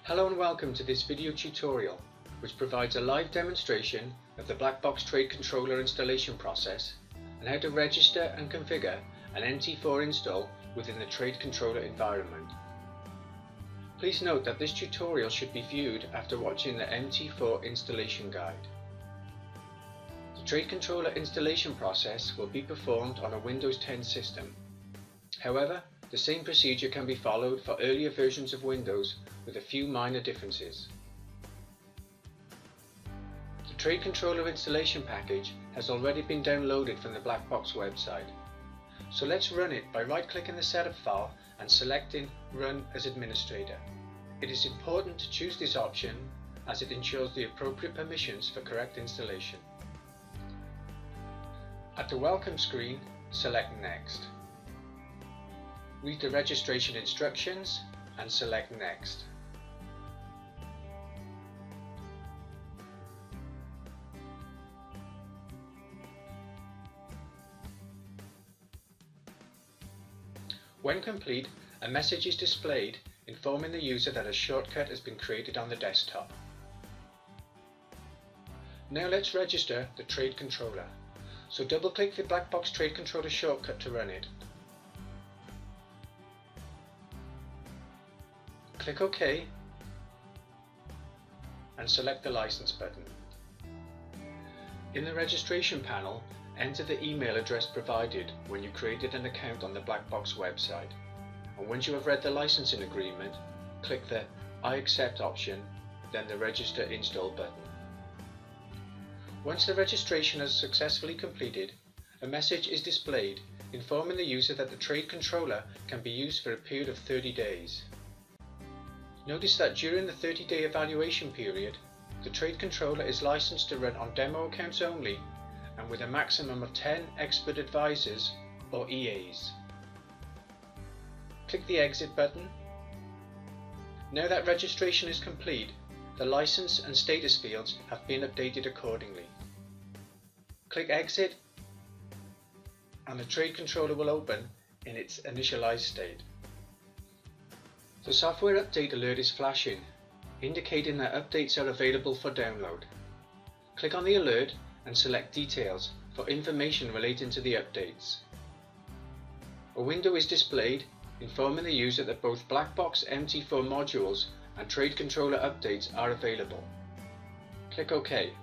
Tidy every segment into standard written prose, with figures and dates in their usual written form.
Hello and welcome to this video tutorial, which provides a live demonstration of the Blackbox Trade Controller installation process and how to register and configure an MT4 install within the Trade Controller environment. Please note that this tutorial should be viewed after watching the MT4 installation guide. The Trade Controller installation process will be performed on a Windows 10 system. However, the same procedure can be followed for earlier versions of Windows with a few minor differences. The Trade Controller installation package has already been downloaded from the Blackbox website. So let's run it by right-clicking the setup file and selecting Run as Administrator. It is important to choose this option as it ensures the appropriate permissions for correct installation. At the Welcome screen, select Next. Read the registration instructions and select Next. When complete, a message is displayed informing the user that a shortcut has been created on the desktop. Now let's register the Trade Controller. So double-click the Blackbox Trade Controller shortcut to run it. Click OK and select the License button. In the registration panel, enter the email address provided when you created an account on the Blackbox website, and once you have read the licensing agreement, click the I accept option, then the Register Install button. Once the registration has successfully completed, a message is displayed informing the user that the Trade Controller can be used for a period of 30 days. Notice that during the 30-day evaluation period, the Trade Controller is licensed to run on demo accounts only and with a maximum of 10 expert advisors or EAs. Click the Exit button. Now that registration is complete, the license and status fields have been updated accordingly. Click Exit and the Trade Controller will open in its initialized state. The software update alert is flashing, indicating that updates are available for download. Click on the alert and select Details for information relating to the updates. A window is displayed informing the user that both Blackbox MT4 modules and Trade Controller updates are available. Click OK.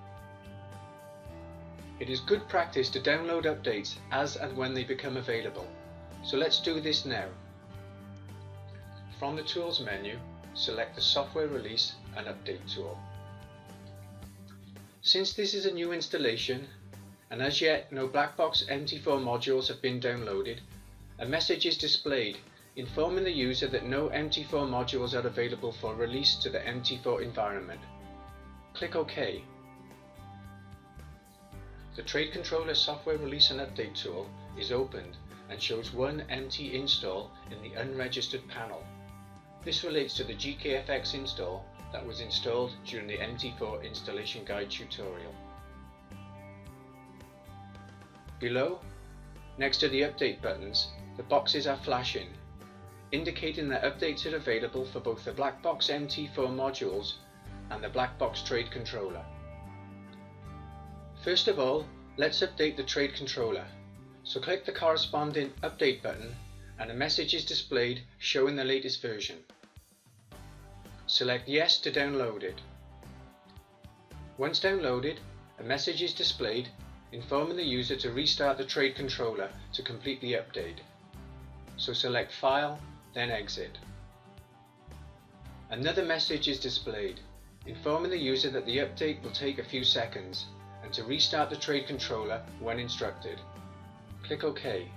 It is good practice to download updates as and when they become available, so let's do this now. From the Tools menu, select the Software Release and Update tool. Since this is a new installation, and as yet no Blackbox MT4 modules have been downloaded, a message is displayed informing the user that no MT4 modules are available for release to the MT4 environment. Click OK. The Trade Controller Software Release and Update tool is opened and shows one MT install in the unregistered panel. This relates to the GKFX install that was installed during the MT4 installation guide tutorial. Below, next to the update buttons, the boxes are flashing, indicating that updates are available for both the Blackbox MT4 modules and the Blackbox Trade Controller. First of all, let's update the Trade Controller. So click the corresponding Update button and a message is displayed showing the latest version. Select Yes to download it. Once downloaded, a message is displayed informing the user to restart the Trade Controller to complete the update. So select File, then Exit. Another message is displayed informing the user that the update will take a few seconds and to restart the Trade Controller when instructed. Click OK.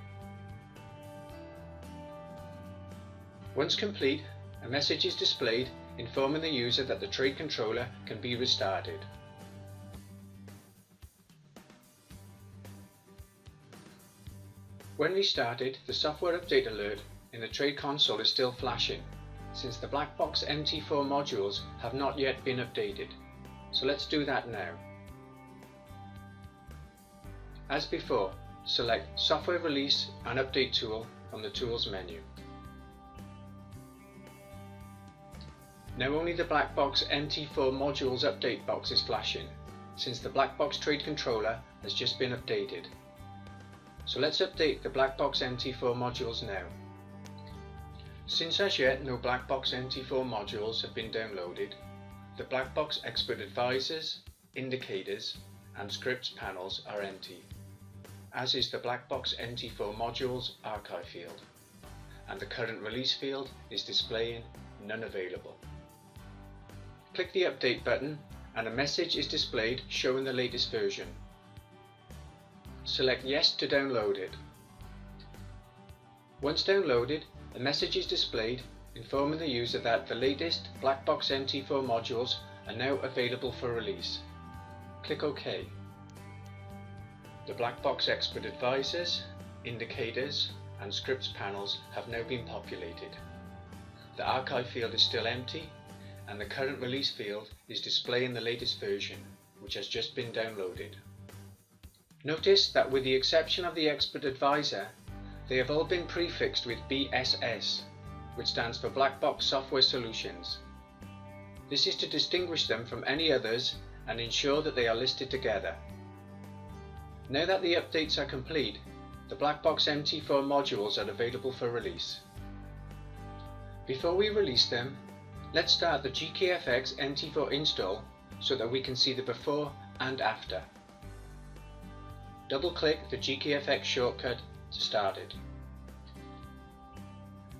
Once complete, a message is displayed informing the user that the Trade Controller can be restarted. When restarted, the software update alert in the Trade Console is still flashing, since the Blackbox MT4 modules have not yet been updated. So let's do that now. As before, select Software Release and Update tool from the Tools menu. Now only the Blackbox MT4 modules update box is flashing, since the Blackbox Trade Controller has just been updated. So let's update the Blackbox MT4 modules now. Since as yet no Blackbox MT4 modules have been downloaded, the Blackbox Expert Advisors, Indicators and Scripts panels are empty, as is the Blackbox MT4 modules archive field, and the current release field is displaying none available. Click the Update button and a message is displayed showing the latest version. Select Yes to download it. Once downloaded, a message is displayed informing the user that the latest Blackbox MT4 modules are now available for release. Click OK. The Blackbox Expert Advisors, Indicators and Scripts panels have now been populated. The archive field is still empty, and the current release field is displaying the latest version, which has just been downloaded. Notice that with the exception of the Expert Advisor, they have all been prefixed with BSS, which stands for Blackbox Software Solutions. This is to distinguish them from any others and ensure that they are listed together. Now that the updates are complete, the Blackbox MT4 modules are available for release. Before we release them, let's start the GKFX MT4 install so that we can see the before and after. Double-click the GKFX shortcut to start it.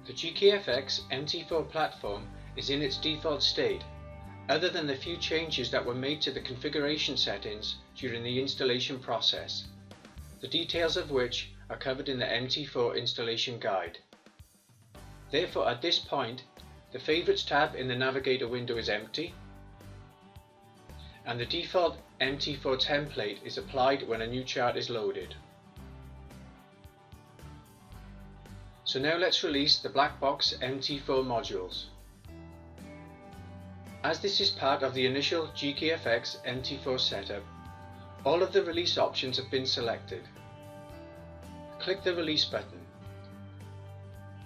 The GKFX MT4 platform is in its default state, other than the few changes that were made to the configuration settings during the installation process, the details of which are covered in the MT4 installation guide. Therefore, at this point, the Favorites tab in the Navigator window is empty, and the default MT4 template is applied when a new chart is loaded. So now let's release the Blackbox MT4 modules. As this is part of the initial GKFX MT4 setup, all of the release options have been selected. Click the Release button.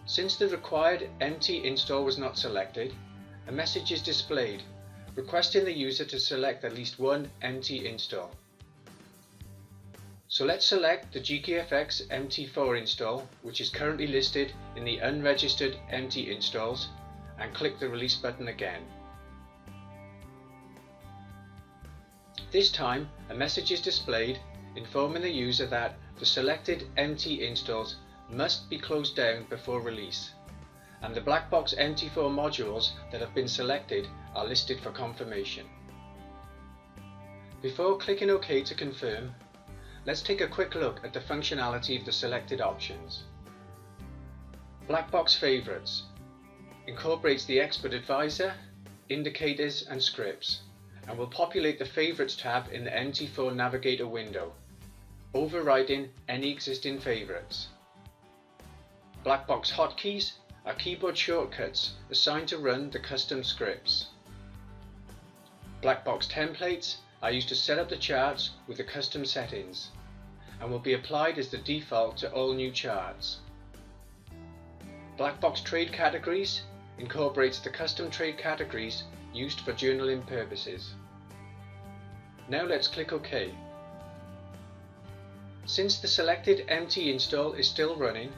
Since the required MT install was not selected, a message is displayed requesting the user to select at least one MT install. So let's select the GKFX MT4 install, which is currently listed in the unregistered MT installs, and click the Release button again. This time, a message is displayed informing the user that the selected MT installs must be closed down before release, and the Blackbox MT4 modules that have been selected are listed for confirmation. Before clicking OK to confirm, let's take a quick look at the functionality of the selected options. Blackbox Favorites incorporates the Expert Advisor, Indicators and Scripts, and will populate the Favorites tab in the MT4 Navigator window, overriding any existing favorites. Blackbox Hotkeys are keyboard shortcuts assigned to run the custom scripts. Blackbox Templates are used to set up the charts with the custom settings, and will be applied as the default to all new charts. Blackbox Trade Categories incorporates the custom trade categories used for journaling purposes. Now let's click OK. Since the selected MT install is still running,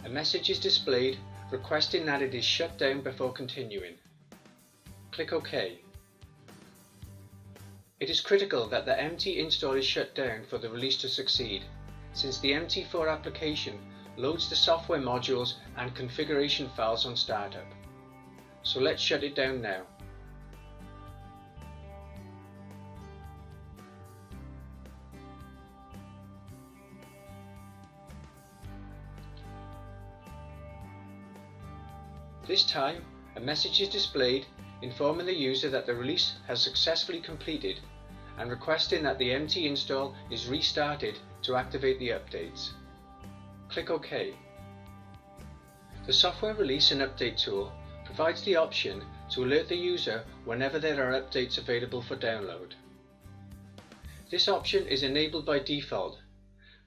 a message is displayed requesting that it is shut down before continuing. Click OK. It is critical that the MT install is shut down for the release to succeed, since the MT4 application loads the software modules and configuration files on startup. So let's shut it down now. This time, a message is displayed informing the user that the release has successfully completed and requesting that the MT install is restarted to activate the updates. Click OK. The Software Release and Update tool provides the option to alert the user whenever there are updates available for download. This option is enabled by default,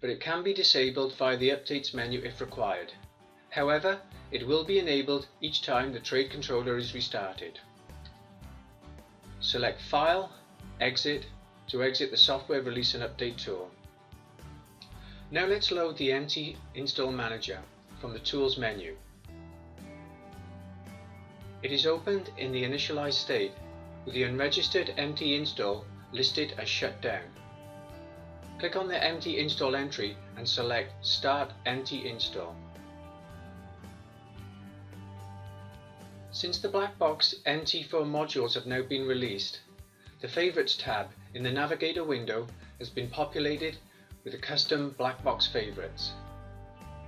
but it can be disabled via the Updates menu if required. However, it will be enabled each time the Trade Controller is restarted. select File, Exit to exit the Software Release and Update tool. Now let's load the MT Install Manager from the Tools menu. It is opened in the initialized state with the unregistered MT install listed as shut down. Click on the MT install entry and select Start MT Install. Since the Blackbox MT4 modules have now been released, the Favorites tab in the Navigator window has been populated with the custom Blackbox favorites.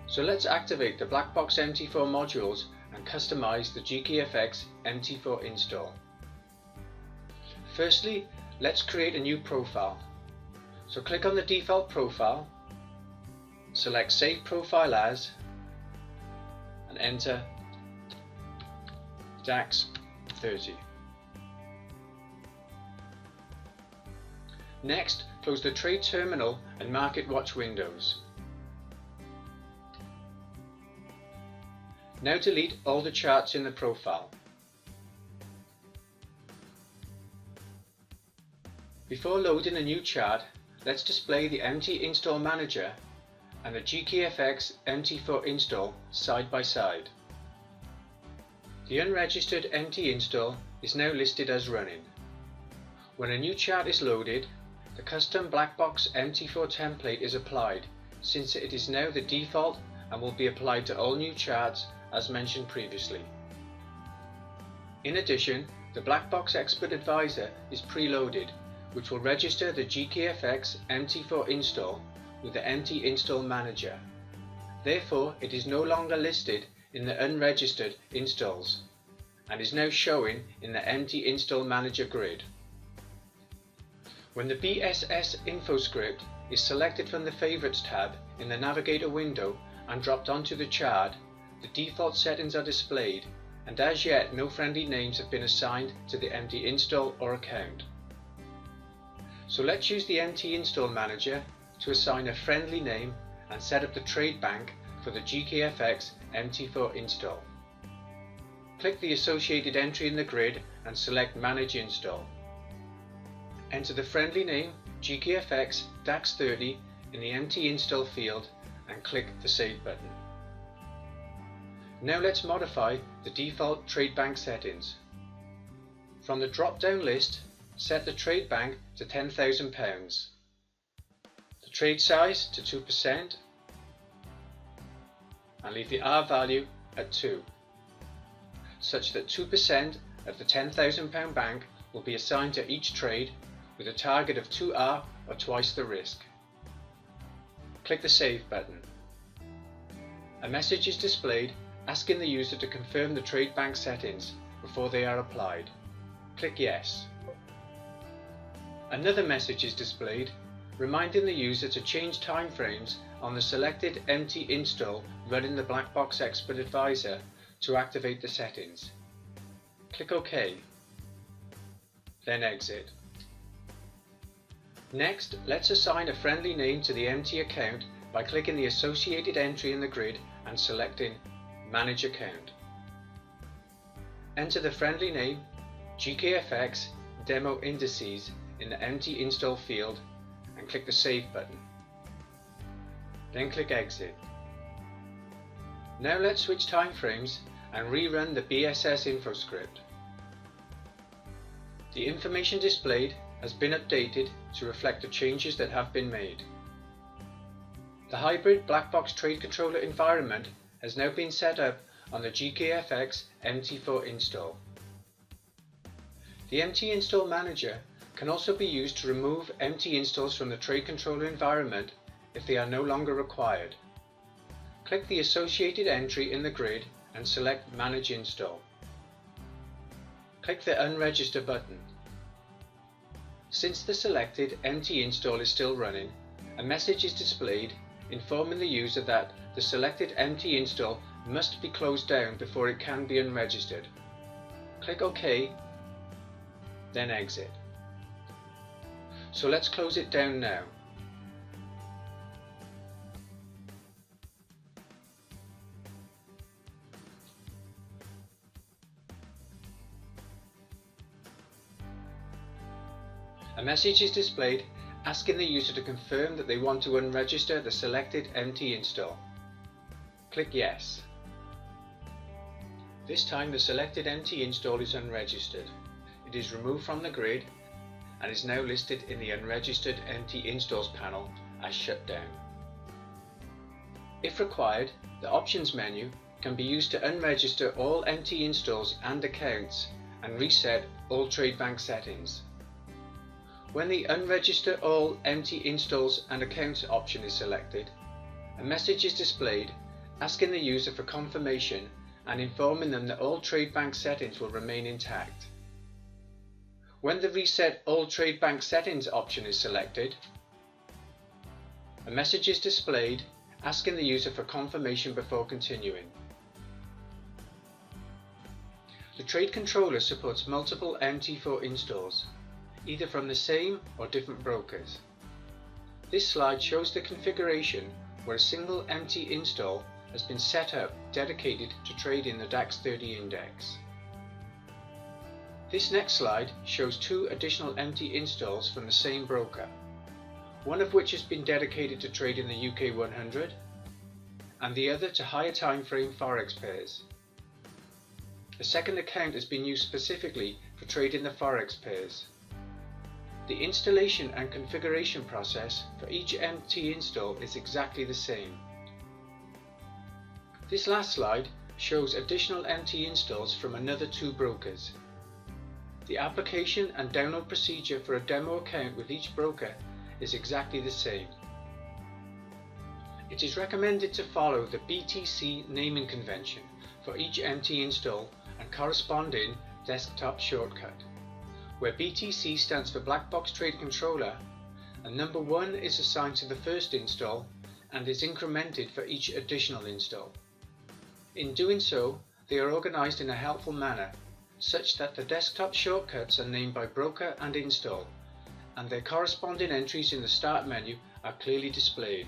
So let's activate the Blackbox MT4 modules and customize the GKFX MT4 install. Firstly, let's create a new profile. So click on the default profile, select Save Profile As, and enter DAX 30. Next, close the Trade Terminal and Market Watch windows. Now delete all the charts in the profile. Before loading a new chart, let's display the MT Install Manager and the GKFX MT4 install side by side. The unregistered MT install is now listed as running. When a new chart is loaded, the custom Blackbox MT4 template is applied, since it is now the default and will be applied to all new charts as mentioned previously. In addition, the Blackbox Expert Advisor is preloaded, which will register the GKFX MT4 install with the MT Install Manager. Therefore, it is no longer listed in the unregistered installs and is now showing in the MT Install Manager grid. When the BSS info script is selected from the Favorites tab in the Navigator window and dropped onto the chart, the default settings are displayed, and as yet no friendly names have been assigned to the MT install or account. So let's use the MT Install Manager to assign a friendly name and set up the trade bank for the GKFX MT4 install. Click the associated entry in the grid and select Manage Install. Enter the friendly name GKFX DAX 30 in the MT Install field and click the Save button. Now let's modify the default trade bank settings. From the drop-down list, set the trade bank to £10,000, the trade size to 2%, and leave the R value at 2, such that 2% of the £10,000 bank will be assigned to each trade with a target of 2R or twice the risk. Click the Save button. A message is displayed asking the user to confirm the trade bank settings before they are applied. Click Yes. Another message is displayed reminding the user to change timeframes on the selected MT install running the Blackbox Expert Advisor to activate the settings. Click OK, then exit. Next, let's assign a friendly name to the MT account by clicking the associated entry in the grid and selecting Manage Account. Enter the friendly name GKFX Demo Indices in the MT Install field and click the Save button. Then click Exit. Now let's switch timeframes and rerun the BSS info script. The information displayed has been updated to reflect the changes that have been made. The hybrid Blackbox Trade Controller environment has now been set up on the GKFX MT4 install. The MT Install Manager can also be used to remove MT installs from the Trade Controller environment if they are no longer required. Click the associated entry in the grid and select Manage Install. Click the Unregister button. Since the selected MT install is still running, a message is displayed informing the user that the selected MT install must be closed down before it can be unregistered. Click OK, then exit. So let's close it down now. A message is displayed asking the user to confirm that they want to unregister the selected MT install. Click Yes. This time the selected MT install is unregistered. It is removed from the grid and is now listed in the Unregistered MT Installs panel as shut down. If required, the Options menu can be used to unregister all MT installs and accounts and reset all trade bank settings. When the Unregister All MT Installs and Accounts option is selected, a message is displayed asking the user for confirmation and informing them that all trade bank settings will remain intact. When the Reset All Trade Bank Settings option is selected, a message is displayed asking the user for confirmation before continuing. The Trade Controller supports multiple MT4 installs, either from the same or different brokers. This slide shows the configuration where a single MT install has been set up dedicated to trading the DAX 30 index. This next slide shows two additional MT installs from the same broker, one of which has been dedicated to trading the UK 100 and the other to higher time frame Forex pairs. A second account has been used specifically for trading the Forex pairs. The installation and configuration process for each MT install is exactly the same. This last slide shows additional MT installs from another two brokers. The application and download procedure for a demo account with each broker is exactly the same. It is recommended to follow the BTC naming convention for each MT install and corresponding desktop shortcut, where BTC stands for Blackbox Trade Controller and number 1 is assigned to the first install and is incremented for each additional install. In doing so, they are organized in a helpful manner, such that the desktop shortcuts are named by broker and install, and their corresponding entries in the Start menu are clearly displayed.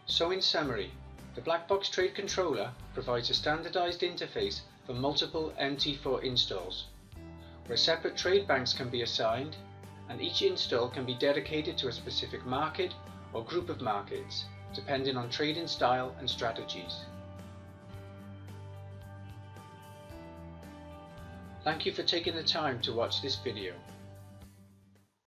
So in summary, the Blackbox Trade Controller provides a standardized interface for multiple MT4 installs, where separate trade banks can be assigned, and each install can be dedicated to a specific market or group of markets, depending on trading style and strategies. Thank you for taking the time to watch this video.